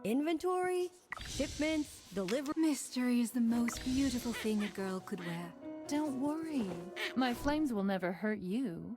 Inventory, shipments, delivery. Mystery is the most beautiful thing a girl could wear. Don't worry. My flames will never hurt you.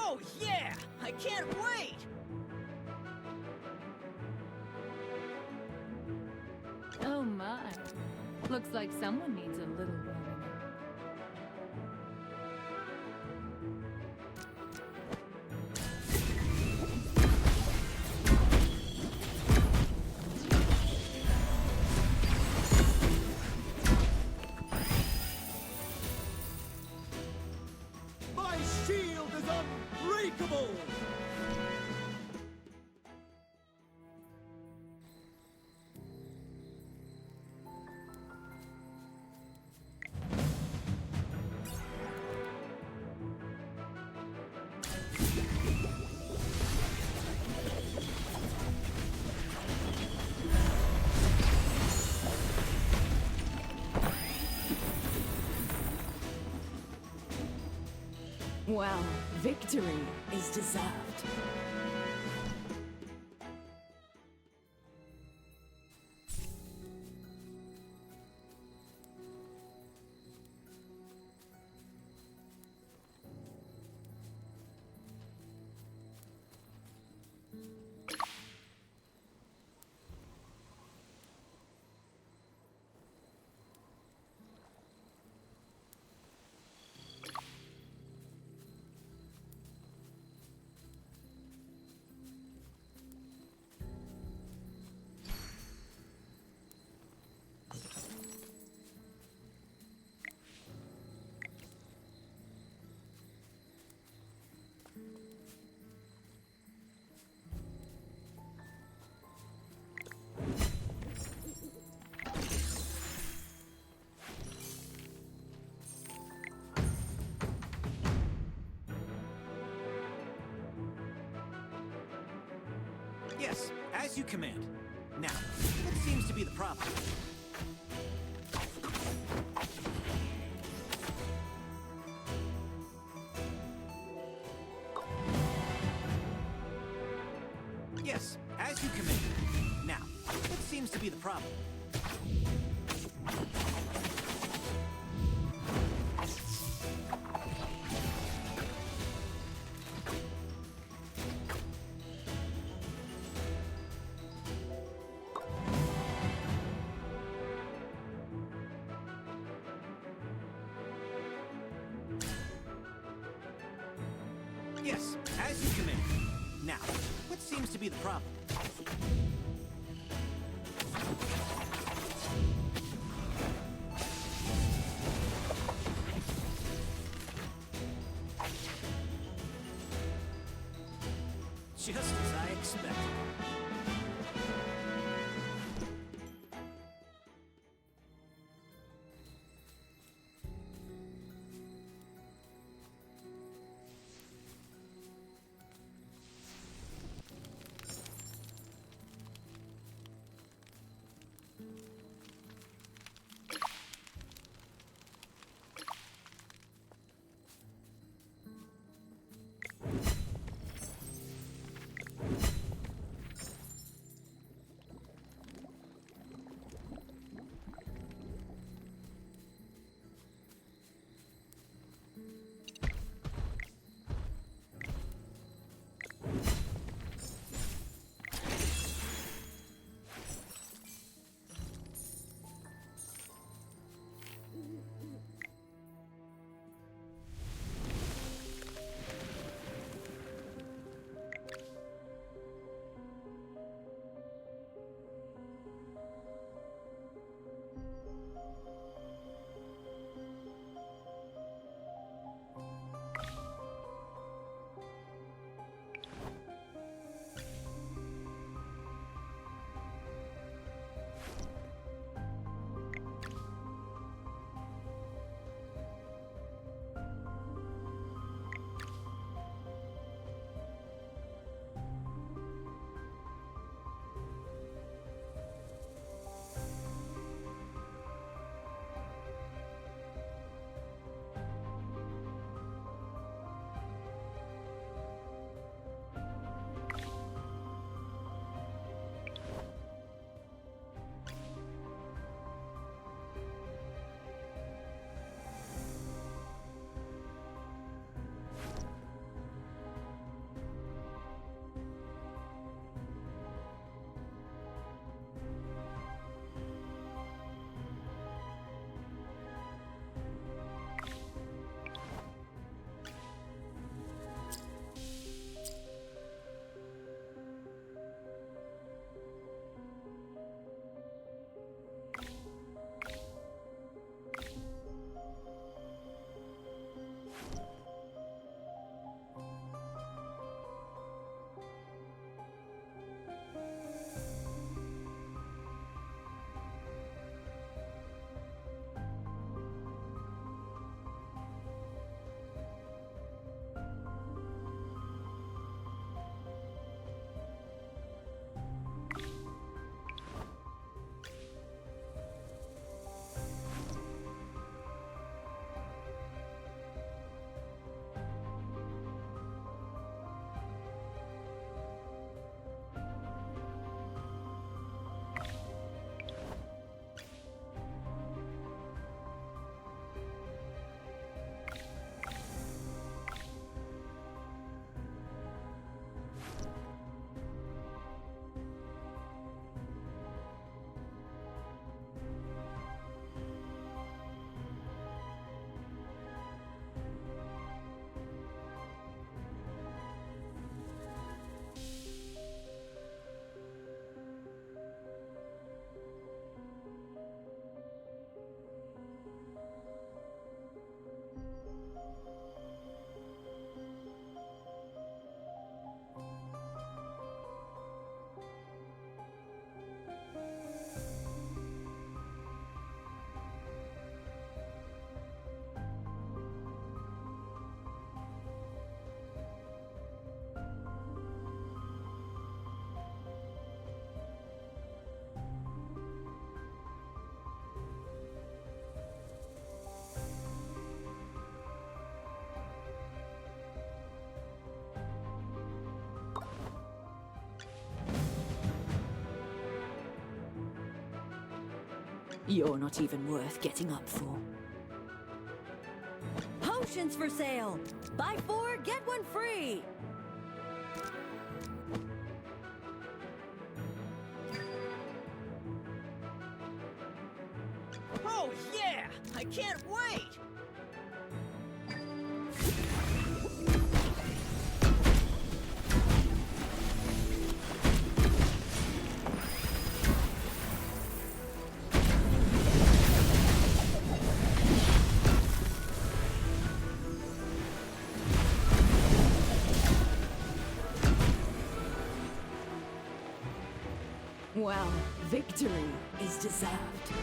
Oh, yeah! I can't wait! Oh my. Looks like someone needs a little warming up. My shield is unbreakable! Well, victory is deserved. Yes, as you command. Now, what seems to be the problem? Yes, as you command. Now, what seems to be the problem? Yes, as you command. Now, what seems to be the problem? Just as I expected. You're not even worth getting up for. Potions for sale! Buy 4, get 1 free! Oh yeah! I can't wait! Well, victory is deserved.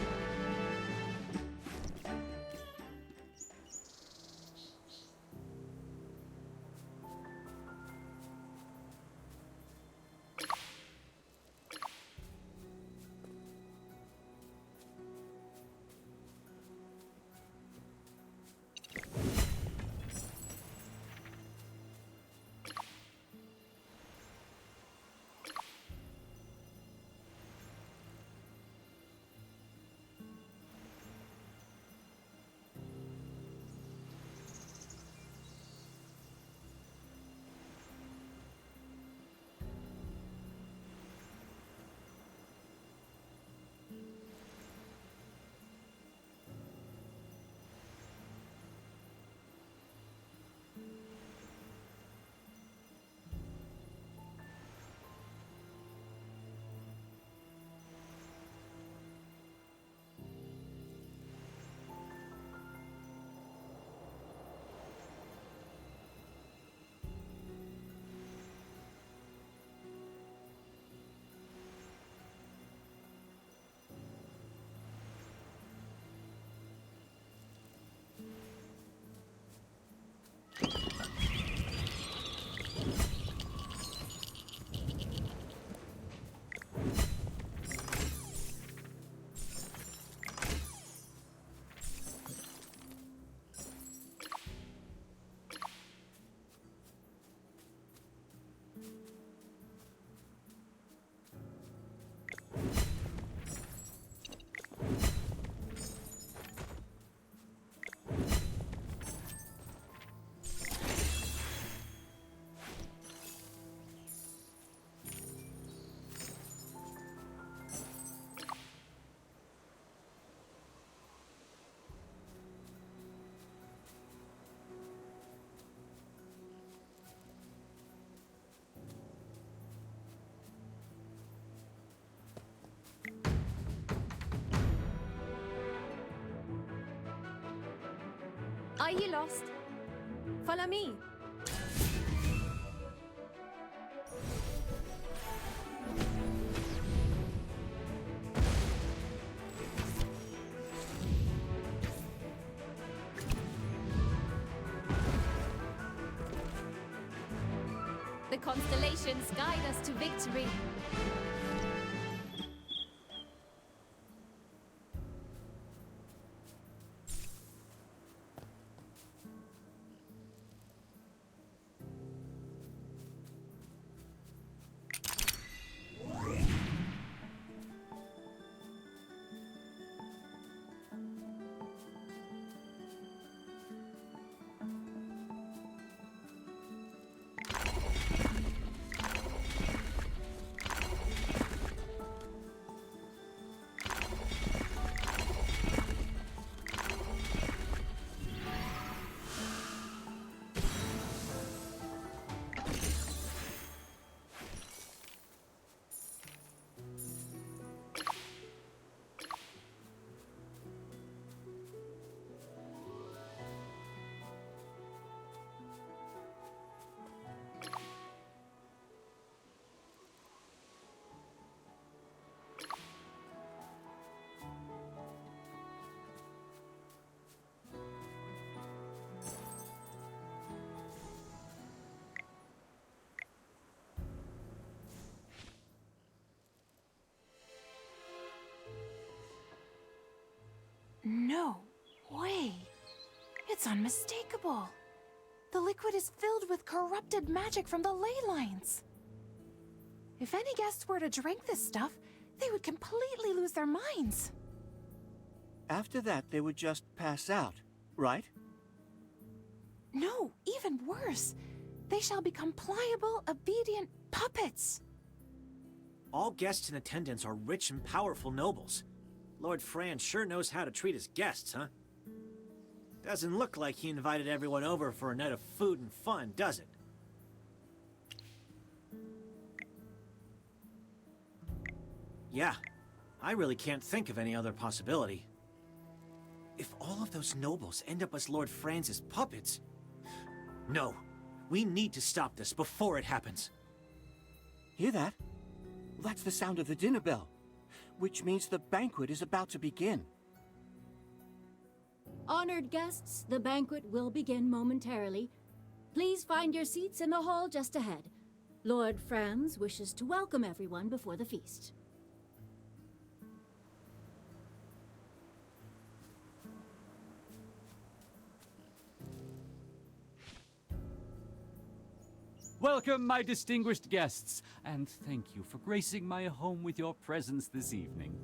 Are you lost? Follow me. The constellations guide us to victory. No way. It's unmistakable. The liquid is filled with corrupted magic from the ley lines. If any guests were to drink this stuff, they would completely lose their minds. After that, they would just pass out, right? No, even worse. They shall become pliable, obedient puppets. All guests in attendance are rich and powerful nobles. Lord Fran sure knows how to treat his guests, huh? Doesn't look like he invited everyone over for a night of food and fun, does it? Yeah, I really can't think of any other possibility. If all of those nobles end up as Lord Fran's puppets... No, we need to stop this before it happens. Hear that? That's the sound of the dinner bell, which means the banquet is about to begin. Honored guests, the banquet will begin momentarily. Please find your seats in the hall just ahead. Lord Franz wishes to welcome everyone before the feast. Welcome, my distinguished guests, and thank you for gracing my home with your presence this evening.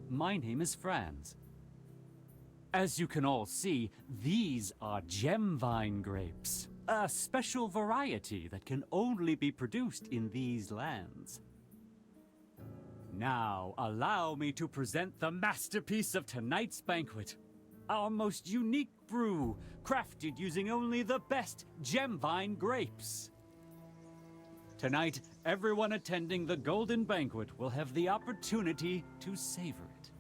My name is Franz. As you can all see, these are gemvine grapes, a special variety that can only be produced in these lands. Now, allow me to present the masterpiece of tonight's banquet, our most unique brew, crafted using only the best gemvine grapes. Tonight, everyone attending the Golden Banquet will have the opportunity to savor it.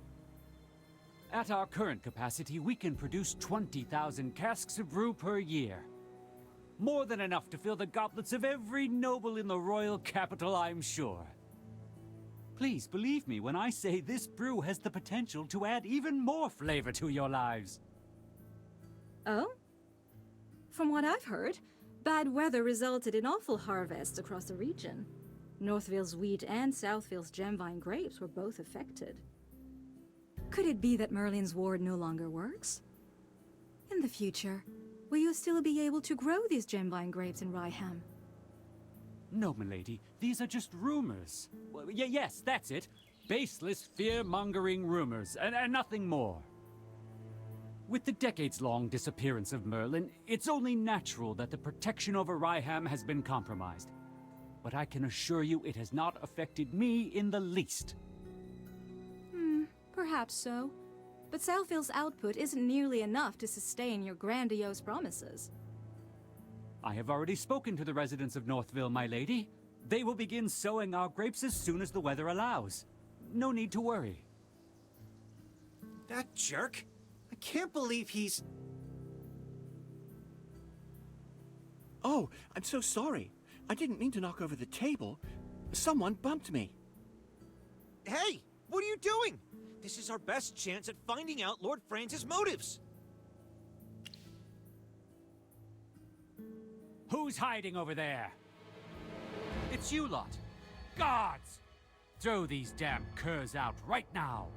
At our current capacity, we can produce 20,000 casks of brew per year. More than enough to fill the goblets of every noble in the royal capital, I'm sure. Please believe me when I say this brew has the potential to add even more flavor to your lives. Oh? From what I've heard, bad weather resulted in awful harvests across the region. Northville's wheat and Southville's gemvine grapes were both affected. Could it be that Merlin's ward no longer works? In the future, will you still be able to grow these gemvine grapes in Ryham? No, milady, these are just rumors. Well, yes, that's it. Baseless, fear-mongering rumors, and nothing more. With the decades-long disappearance of Merlin, it's only natural that the protection over Ryham has been compromised. But I can assure you it has not affected me in the least. Perhaps so. But Southville's output isn't nearly enough to sustain your grandiose promises. I have already spoken to the residents of Northville, my lady. They will begin sowing our grapes as soon as the weather allows. No need to worry. That jerk? I can't believe he's... Oh, I'm so sorry. I didn't mean to knock over the table. Someone bumped me. Hey! What are you doing? This is our best chance at finding out Lord Franz's motives. Who's hiding over there? It's you lot. Guards! Throw these damn curs out right now.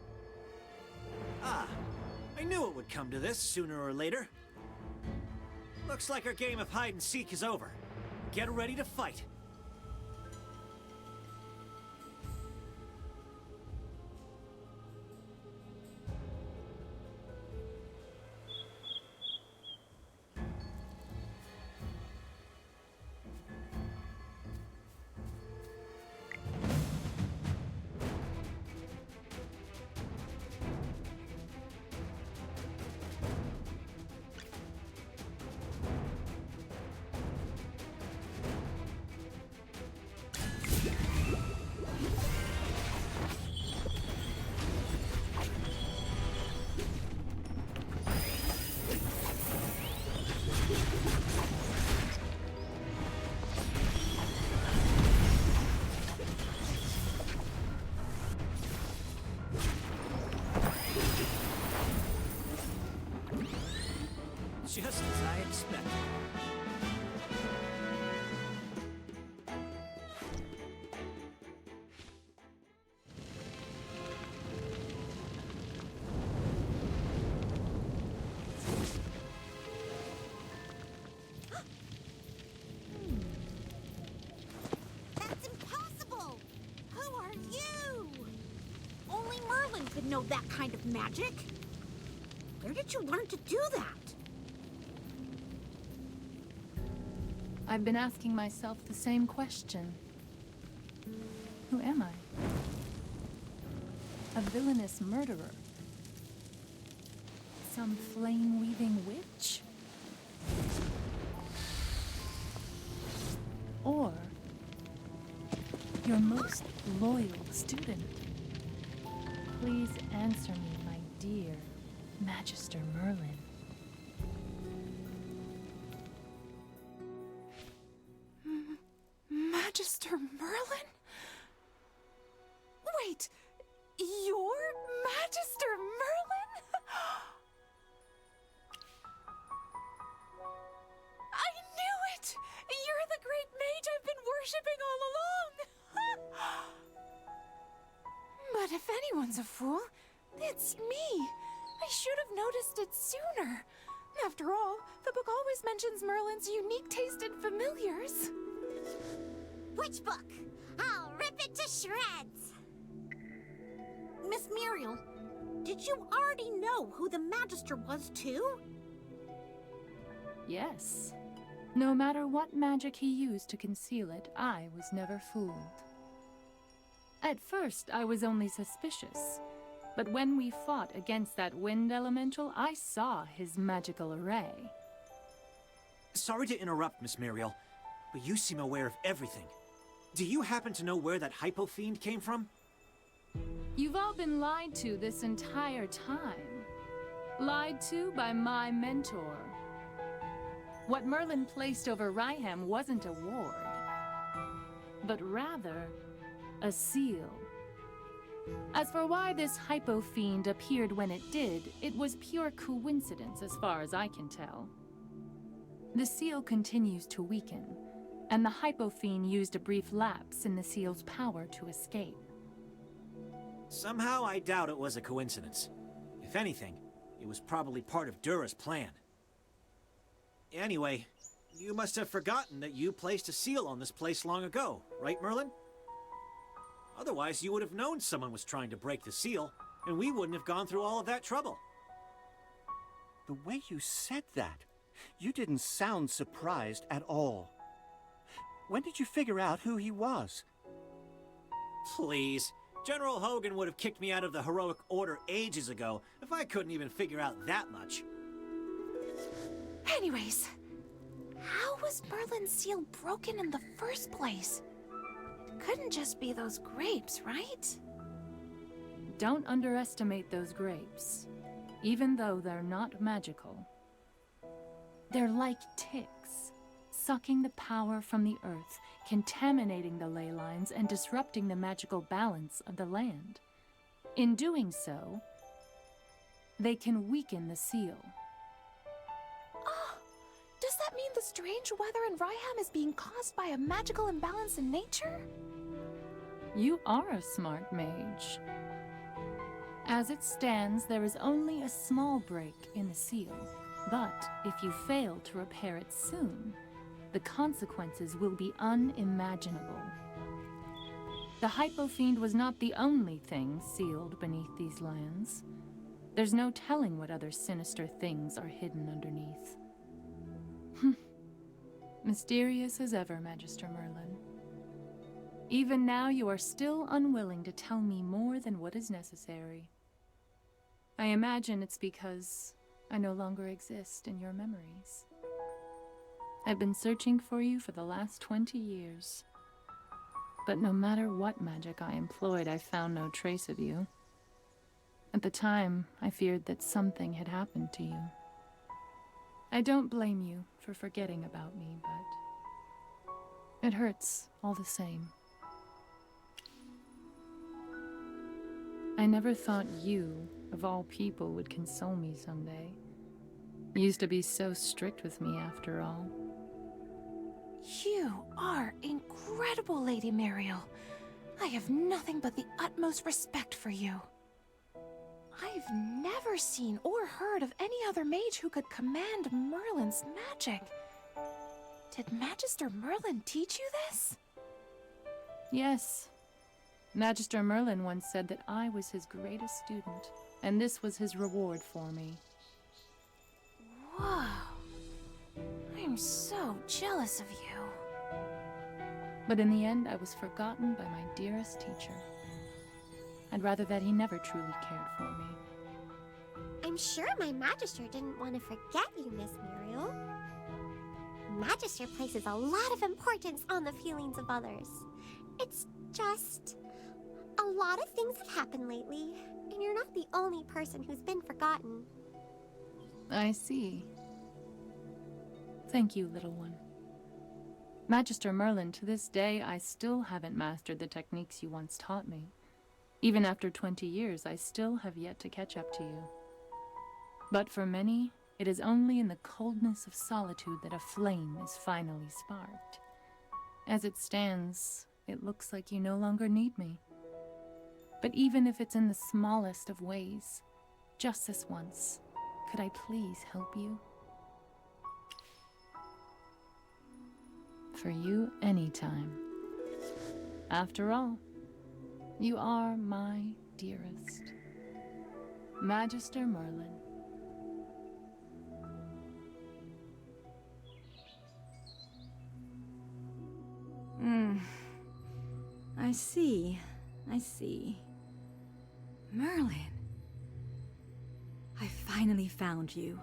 Ah, I knew it would come to this sooner or later. Looks like our game of hide and seek is over. Get ready to fight. Just as I expected. That's impossible! Who are you? Only Merlin could know that kind of magic. Where did you learn to do that? I've been asking myself the same question. Who am I? A villainous murderer? Some flame-weaving witch? Or your most loyal student? Please answer me, my dear Magister Merlin. Magister Merlin? You're Magister Merlin? I knew it! You're the great mage I've been worshipping all along! But if anyone's a fool, it's me. I should have noticed it sooner. After all, the book always mentions Merlin's unique taste in familiars. Which book? I'll rip it to shreds! Miss Muriel, did you already know who the Magister was, too? Yes. No matter what magic he used to conceal it, I was never fooled. At first, I was only suspicious. But when we fought against that wind elemental, I saw his magical array. Sorry to interrupt, Miss Muriel, but you seem aware of everything. Do you happen to know where that hypo fiend came from? You've all been lied to this entire time. Lied to by my mentor. What Merlin placed over Ryham wasn't a ward, but rather a seal. As for why this hypo fiend appeared when it did, it was pure coincidence as far as I can tell. The seal continues to weaken, and the hypo fiend used a brief lapse in the seal's power to escape. Somehow I doubt it was a coincidence. If anything, it was probably part of Dura's plan. Anyway, you must have forgotten that you placed a seal on this place long ago, right, Merlin? Otherwise, you would have known someone was trying to break the seal, and we wouldn't have gone through all of that trouble. The way you said that, you didn't sound surprised at all. When did you figure out who he was? Please. General Hogan would have kicked me out of the Heroic Order ages ago if I couldn't even figure out that much. Anyways, how was Merlin's seal broken in the first place? It couldn't just be those grapes, right? Don't underestimate those grapes, even though they're not magical. They're like ticks, sucking the power from the earth, contaminating the ley lines and disrupting the magical balance of the land. In doing so, they can weaken the seal. Oh, does that mean the strange weather in Ryham is being caused by a magical imbalance in nature? You are a smart mage. As it stands, there is only a small break in the seal, but if you fail to repair it soon, the consequences will be unimaginable. The Hypo Fiend was not the only thing sealed beneath these lands. There's no telling what other sinister things are hidden underneath. Mysterious as ever, Magister Merlin. Even now, you are still unwilling to tell me more than what is necessary. I imagine it's because I no longer exist in your memories. I've been searching for you for the last 20 years. But no matter what magic I employed, I found no trace of you. At the time, I feared that something had happened to you. I don't blame you for forgetting about me, but it hurts all the same. I never thought you, of all people, would console me someday. You used to be so strict with me after all. You are incredible, Lady Muriel. I have nothing but the utmost respect for you. I've never seen or heard of any other mage who could command Merlin's magic. Did Magister Merlin teach you this? Yes. Magister Merlin once said that I was his greatest student, and this was his reward for me. Whoa. I'm so jealous of you. But in the end, I was forgotten by my dearest teacher. I'd rather that he never truly cared for me. I'm sure my Magister didn't want to forget you, Miss Muriel. Magister places a lot of importance on the feelings of others. It's just... a lot of things have happened lately, and you're not the only person who's been forgotten. I see. Thank you, little one. Magister Merlin, to this day, I still haven't mastered the techniques you once taught me. Even after 20 years, I still have yet to catch up to you. But for many, it is only in the coldness of solitude that a flame is finally sparked. As it stands, it looks like you no longer need me. But even if it's in the smallest of ways, just this once, could I please help you? For you, anytime. After all, you are my dearest. Magister Merlin. I see. Merlin. I finally found you.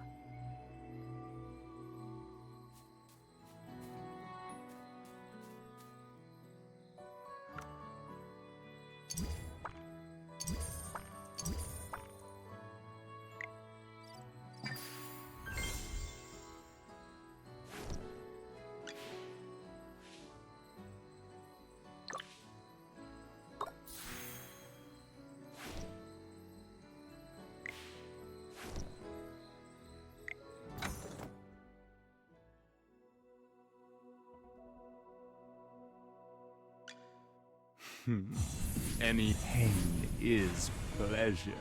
Any pain is pleasure.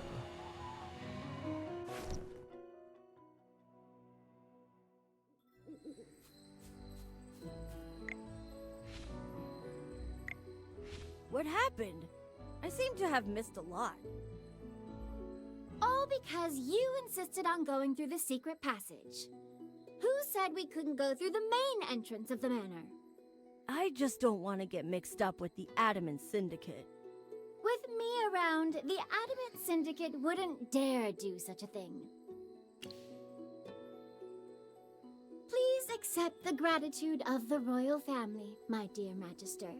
What happened? I seem to have missed a lot. All because you insisted on going through the secret passage. Who said we couldn't go through the main entrance of the manor? I just don't want to get mixed up with the Adamant Syndicate. With me around, the Adamant Syndicate wouldn't dare do such a thing. Please accept the gratitude of the royal family, my dear Magister.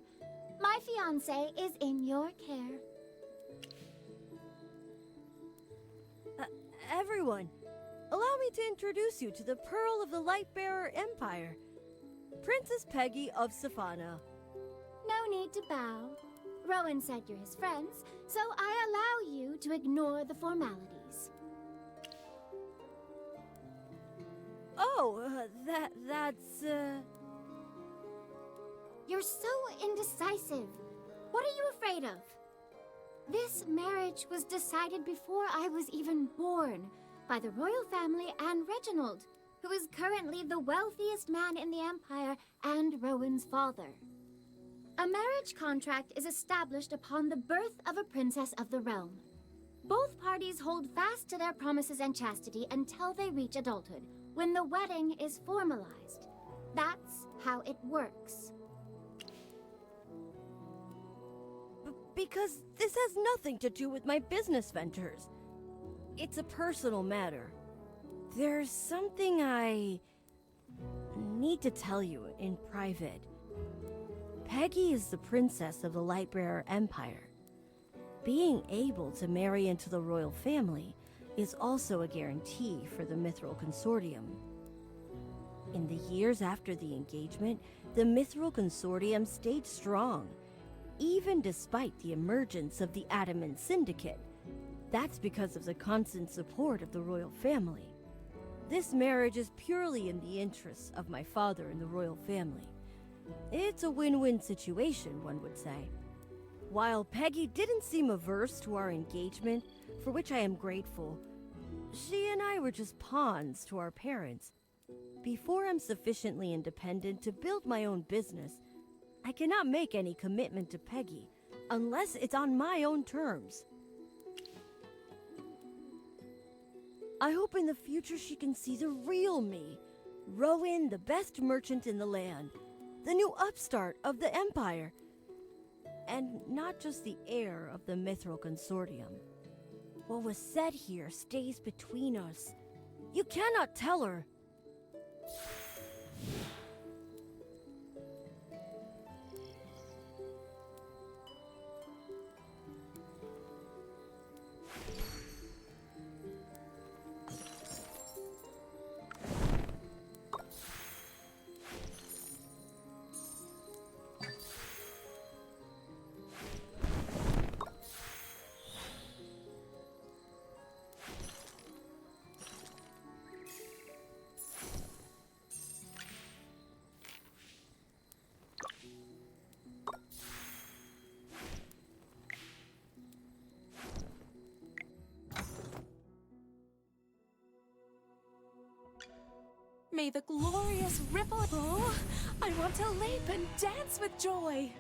My fiancé is in your care. Everyone, allow me to introduce you to the Pearl of the Lightbearer Empire, Princess Peggy of Safana. No need to bow. Rowan said you're his friends, so I allow you to ignore the formalities. Oh, that's... You're so indecisive. What are you afraid of? This marriage was decided before I was even born by the royal family and Reginald, who is currently the wealthiest man in the Empire and Rowan's father. A marriage contract is established upon the birth of a princess of the realm. Both parties hold fast to their promises and chastity until they reach adulthood, when the wedding is formalized. That's how it works. Because this has nothing to do with my business ventures. It's a personal matter. There's something I need to tell you in private. Peggy is the princess of the Lightbearer Empire. Being able to marry into the royal family is also a guarantee for the Mithril Consortium. In the years after the engagement, the Mithril Consortium stayed strong, even despite the emergence of the Adamant Syndicate. That's because of the constant support of the royal family. This marriage is purely in the interests of my father and the royal family. It's a win-win situation, one would say. While Peggy didn't seem averse to our engagement, for which I am grateful, she and I were just pawns to our parents. Before I'm sufficiently independent to build my own business, I cannot make any commitment to Peggy unless it's on my own terms. I hope in the future she can see the real me, Rowan, the best merchant in the land, the new upstart of the Empire, and not just the heir of the Mithril Consortium. What was said here stays between us. You cannot tell her. May the glorious ripple... Oh, I want to leap and dance with joy!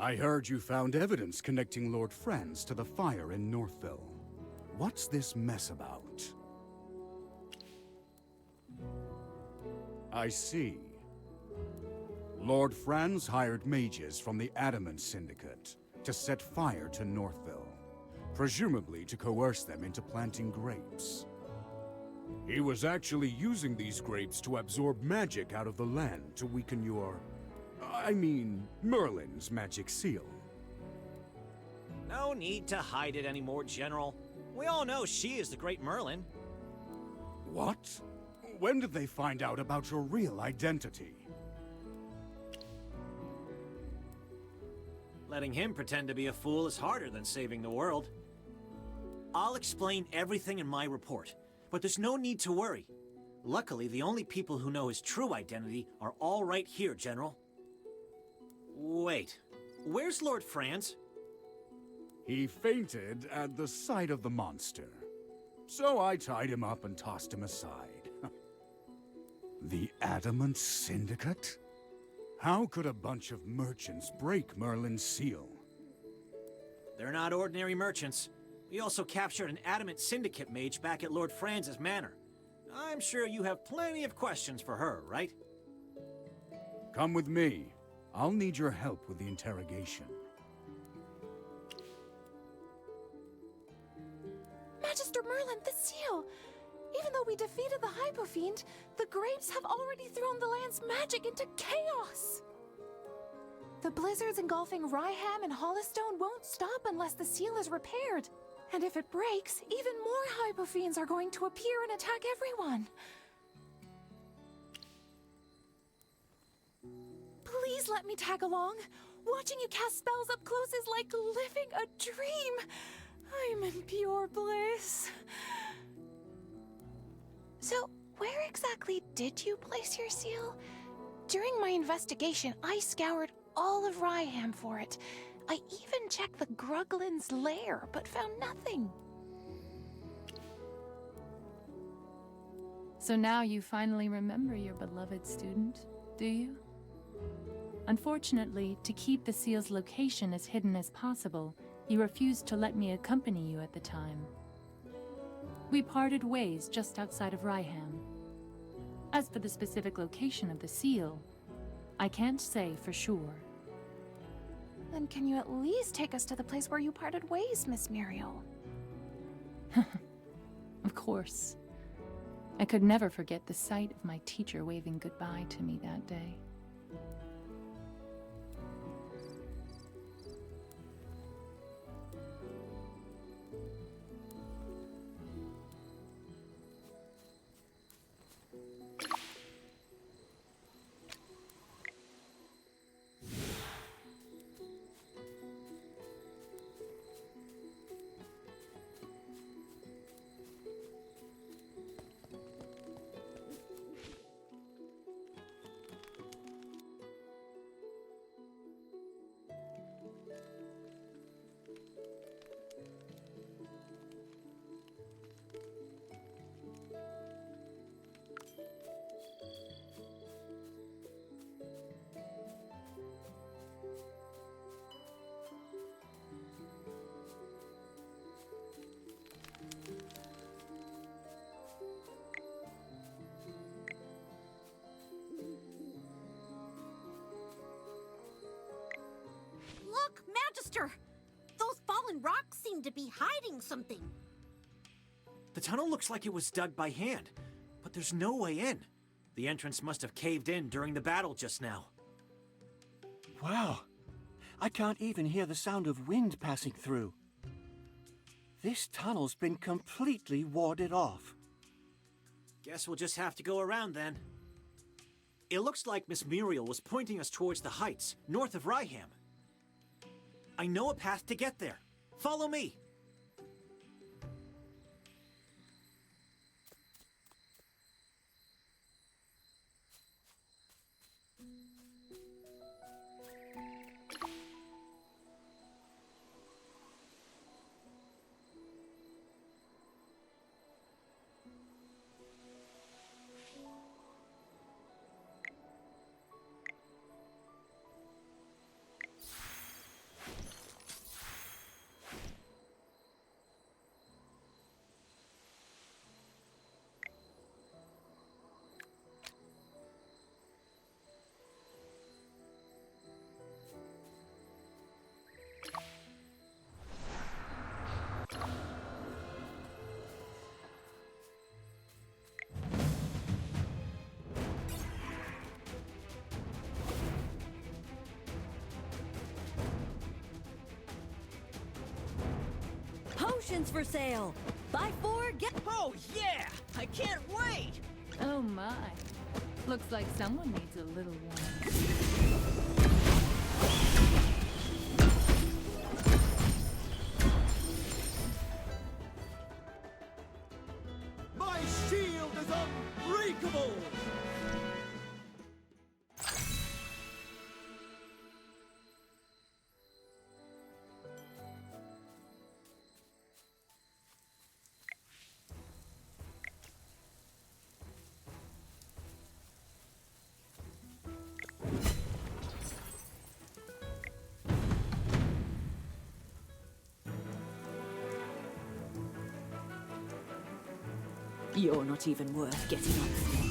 I heard you found evidence connecting Lord Franz to the fire in Northville. What's this mess about? I see. Lord Franz hired mages from the Adamant Syndicate to set fire to Northville, presumably to coerce them into planting grapes. He was actually using these grapes to absorb magic out of the land to weaken Merlin's magic seal. No need to hide it anymore, General. We all know she is the great Merlin. What? When did they find out about your real identity? Letting him pretend to be a fool is harder than saving the world. I'll explain everything in my report, but there's no need to worry. Luckily, the only people who know his true identity are all right here, General. Wait, where's Lord Franz? He fainted at the sight of the monster. So I tied him up and tossed him aside. The Adamant Syndicate? How could a bunch of merchants break Merlin's seal? They're not ordinary merchants. We also captured an Adamant Syndicate mage back at Lord Franz's manor. I'm sure you have plenty of questions for her, right? Come with me. I'll need your help with the interrogation. Magister Merlin, the seal! Even though we defeated the Hypofiend, the grapes have already thrown the land's magic into chaos! The blizzards engulfing Ryham and Hollystone won't stop unless the seal is repaired. And if it breaks, even more Hypofiends are going to appear and attack everyone. Please let me tag along. Watching you cast spells up close is like living a dream. I'm in pure bliss. So, where exactly did you place your seal? During my investigation, I scoured all of Ryham for it. I even checked the Gruglin's lair, but found nothing. So now you finally remember your beloved student, do you? Unfortunately, to keep the seal's location as hidden as possible, You refused to let me accompany you at the time. We parted ways just outside of Ryham. As for the specific location of the seal, I can't say for sure. Then can you at least take us to the place where you parted ways, Miss Muriel? Of course. I could never forget the sight of my teacher waving goodbye to me that day. Look, Magister! Those fallen rocks seem to be hiding something. The tunnel looks like it was dug by hand, but there's no way in. The entrance must have caved in during the battle just now. Wow. I can't even hear the sound of wind passing through. This tunnel's been completely warded off. Guess we'll just have to go around then. It looks like Miss Muriel was pointing us towards the heights, north of Ryham. I know a path to get there. Follow me. Potions for sale! Buy 4, get... Oh, yeah! I can't wait! Oh my. Looks like someone needs a little warning. My shield is unbreakable! You're not even worth getting up for.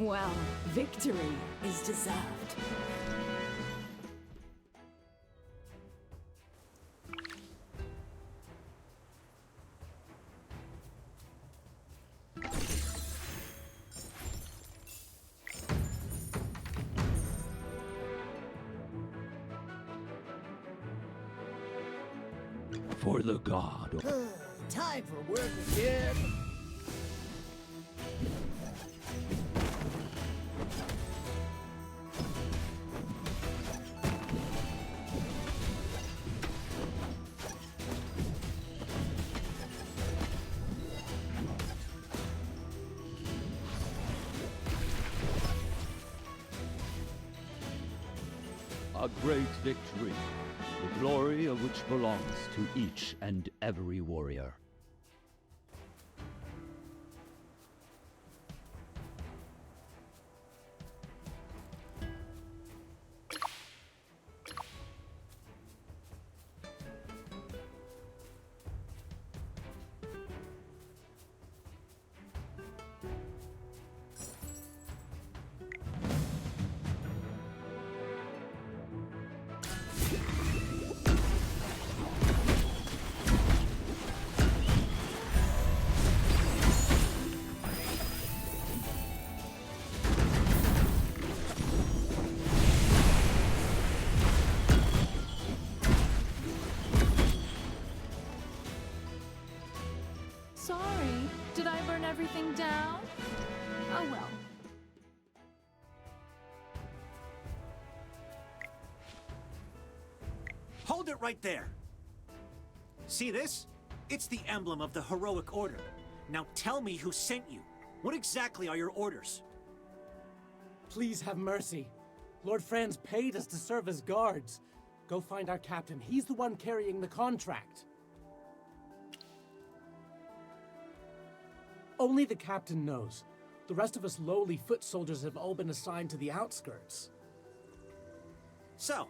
Well, victory is deserved. For the god. Time for work again. A great victory, the glory of which belongs to each and every warrior. Sorry, did I burn everything down? Oh well. Hold it right there! See this? It's the emblem of the heroic order. Now tell me who sent you. What exactly are your orders? Please have mercy. Lord Franz paid us to serve as guards. Go find our captain. He's the one carrying the contract. Only the captain knows. The rest of us lowly foot soldiers have all been assigned to the outskirts. So,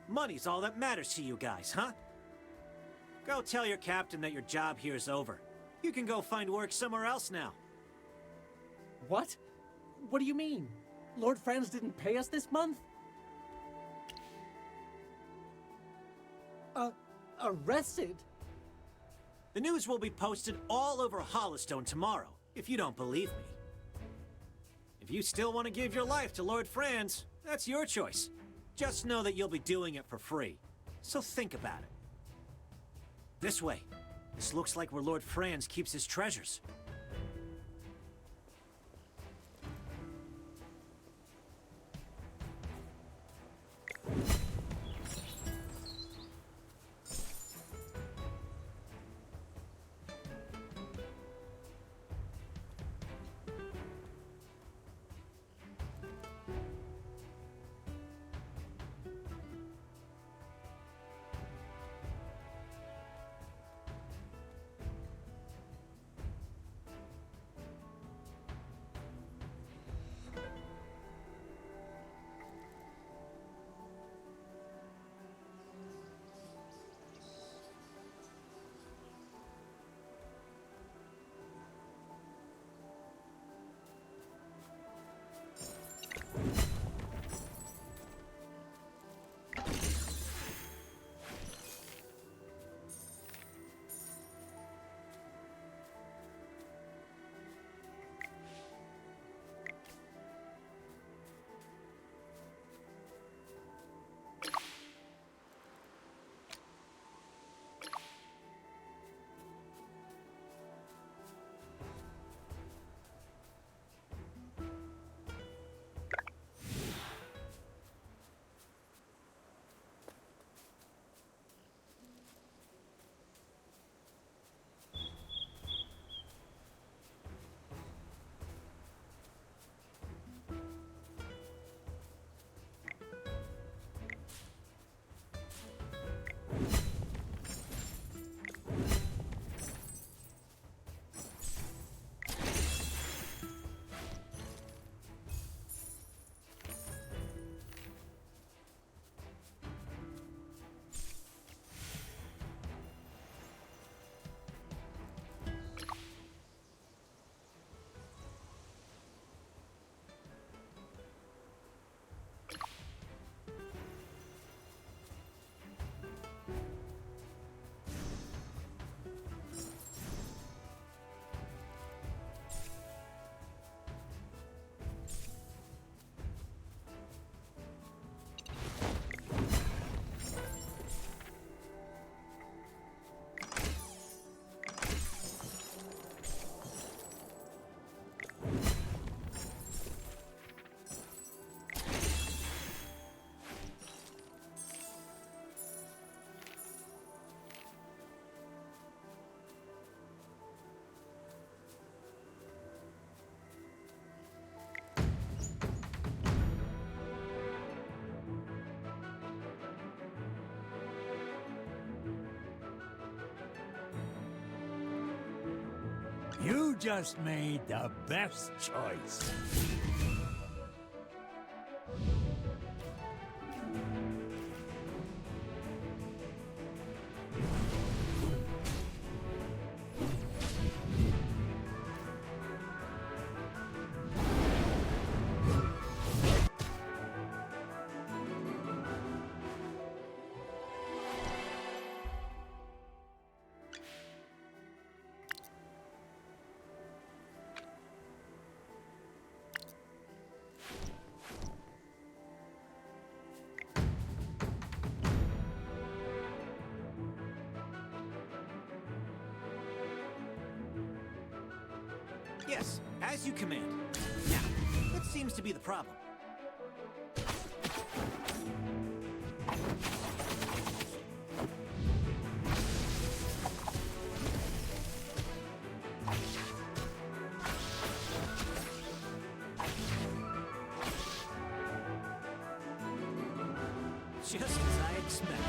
money's all that matters to you guys, huh? Go tell your captain that your job here is over. You can go find work somewhere else now. What? What do you mean? Lord Franz didn't pay us this month? Arrested? The news will be posted all over Hollowstone tomorrow, if you don't believe me. If you still want to give your life to Lord Franz, that's your choice. Just know that you'll be doing it for free. So think about it. This way. This looks like where Lord Franz keeps his treasures. You just made the best choice. Yes, as you command. Now, what seems to be the problem? Just as I expected.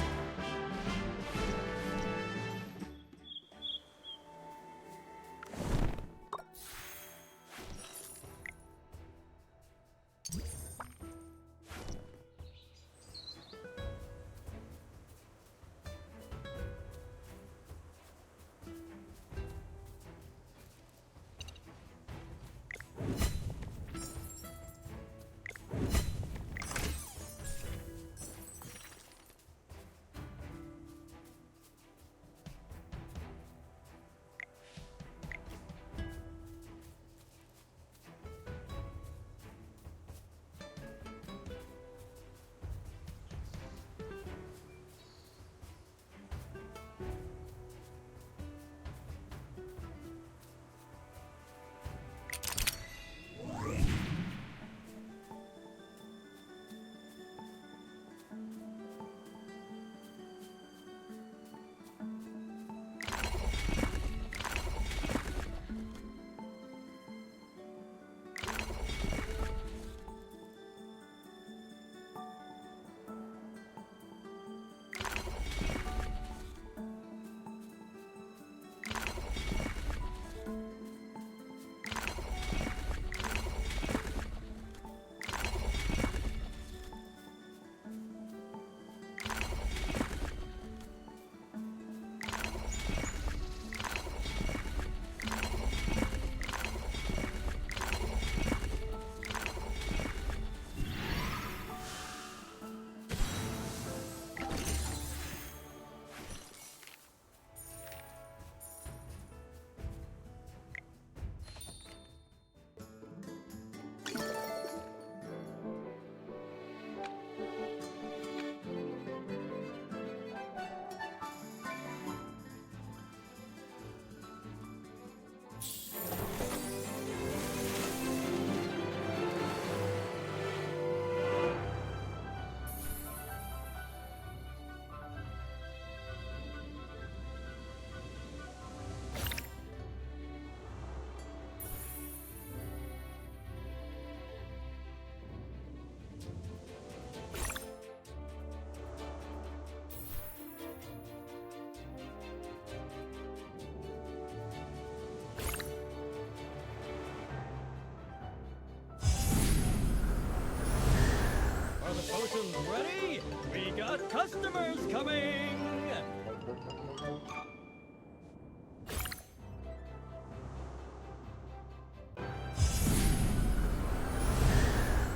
Are the potions ready? We got customers coming!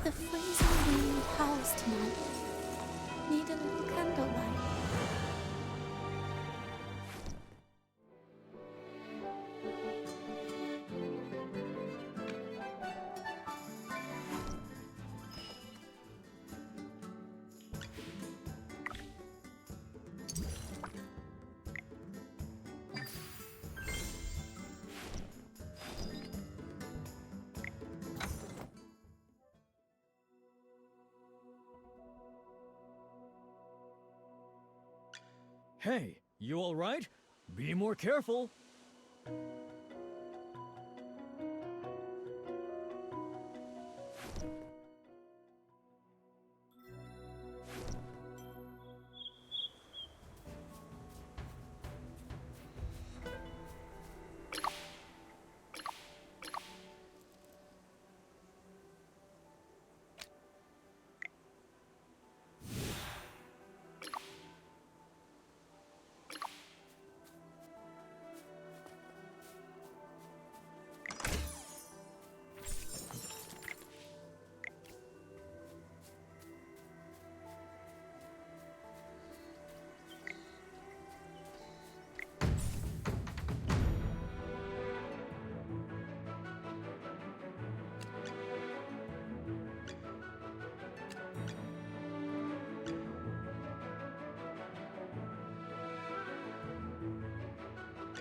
The freezing wind howls tonight. Need a little candlelight. Hey, you alright? Be more careful.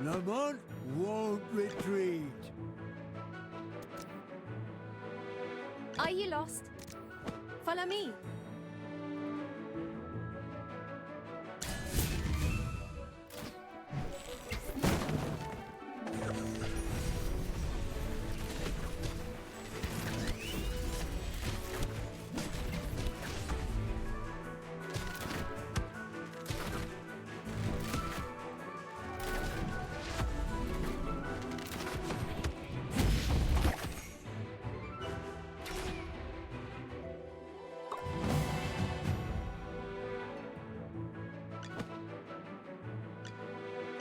Lamont won't retreat. Are you lost? Follow me.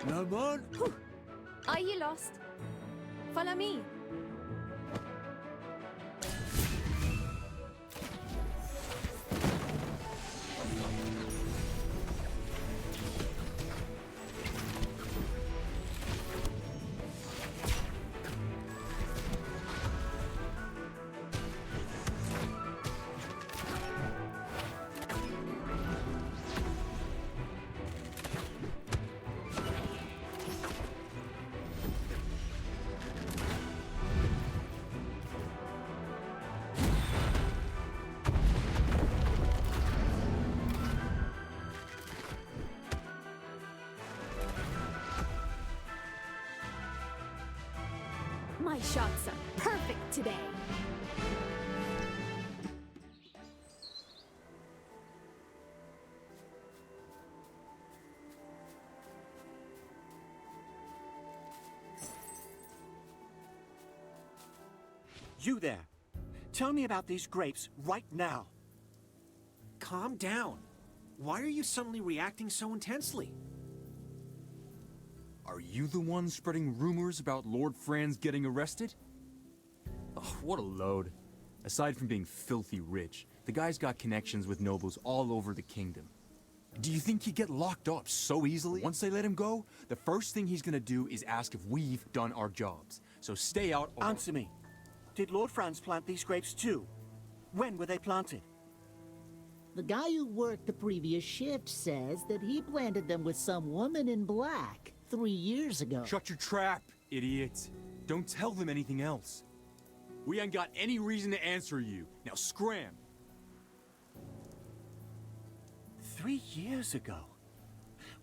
Lamont? Are you lost? Follow me. My shots are perfect today. You there. Tell me about these grapes right now. Calm down. Why are you suddenly reacting so intensely? Are you the one spreading rumors about Lord Franz getting arrested? Oh, what a load. Aside from being filthy rich, the guy's got connections with nobles all over the kingdom. Do you think he'd get locked up so easily? Once they let him go, the first thing he's gonna do is ask if we've done our jobs. So stay out. Answer me. Did Lord Franz plant these grapes too? When were they planted? The guy who worked the previous shift says that he planted them with some woman in black 3 years ago. Shut your trap, idiot. Don't tell them anything else. We ain't got any reason to answer you. Now scram. 3 years ago?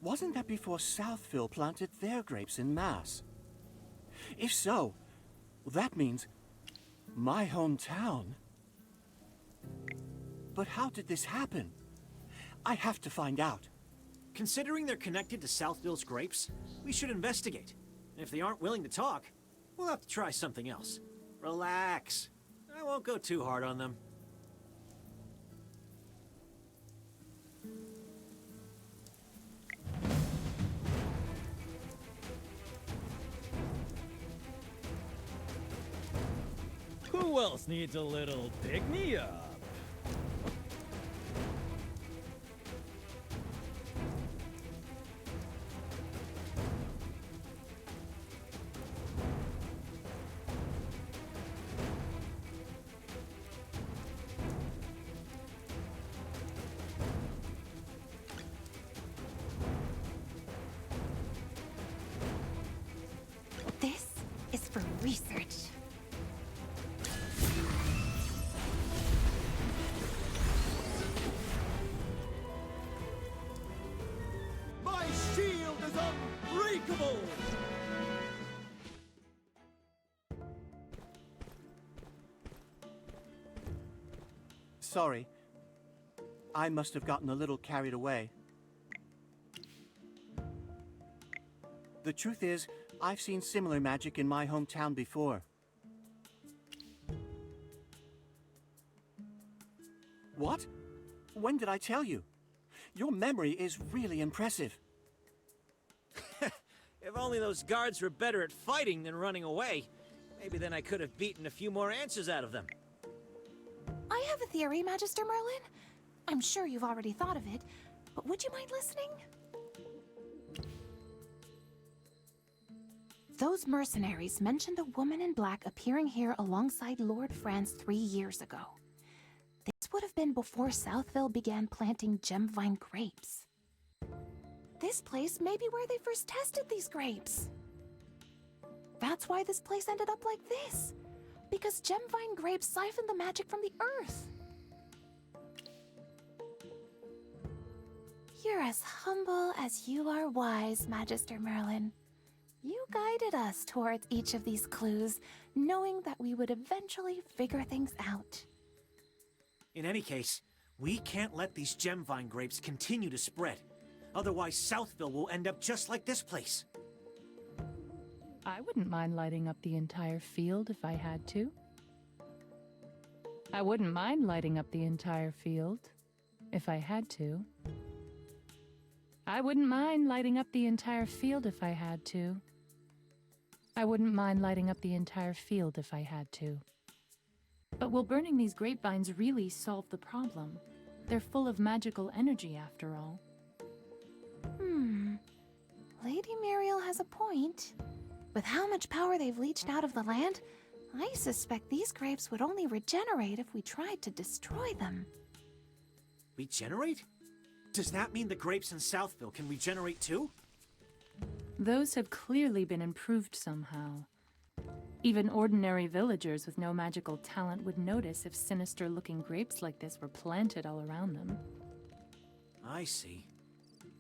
Wasn't that before Southville planted their grapes in mass? If so, that means my hometown. But how did this happen? I have to find out. Considering they're connected to Southville's grapes, we should investigate. And if they aren't willing to talk, we'll have to try something else. Relax. I won't go too hard on them. Who else needs a little pick-me-up? This is for research. My shield is unbreakable! Sorry. I must have gotten a little carried away. The truth is, I've seen similar magic in my hometown before. What? When did I tell you? Your memory is really impressive. If only those guards were better at fighting than running away. Maybe then I could have beaten a few more answers out of them. I have a theory, Magister Merlin. I'm sure you've already thought of it, but would you mind listening? Those mercenaries mentioned a woman in black appearing here alongside Lord Franz 3 years ago. This would have been before Southville began planting gemvine grapes. This place may be where they first tested these grapes. That's why this place ended up like this. Because gemvine grapes siphon the magic from the earth. You're as humble as you are wise, Magister Merlin. You guided us towards each of these clues, knowing that we would eventually figure things out. In any case, we can't let these gemvine grapes continue to spread. Otherwise, Southville will end up just like this place. I wouldn't mind lighting up the entire field if I had to. I wouldn't mind lighting up the entire field if I had to. I wouldn't mind lighting up the entire field if I had to. I wouldn't mind lighting up the entire field if I had to. But will burning these grapevines really solve the problem? They're full of magical energy, after all. Lady Muriel has a point. With how much power they've leached out of the land, I suspect these grapes would only regenerate if we tried to destroy them. Regenerate? Does that mean the grapes in Southville can regenerate too? Those have clearly been improved somehow. Even ordinary villagers with no magical talent would notice if sinister-looking grapes like this were planted all around them. I see.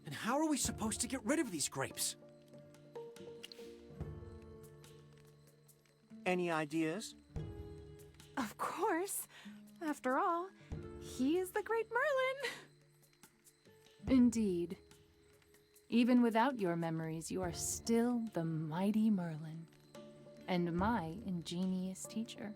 And how are we supposed to get rid of these grapes? Any ideas? Of course. After all, he is the great Merlin. Indeed. Even without your memories, you are still the mighty Merlin, and my ingenious teacher.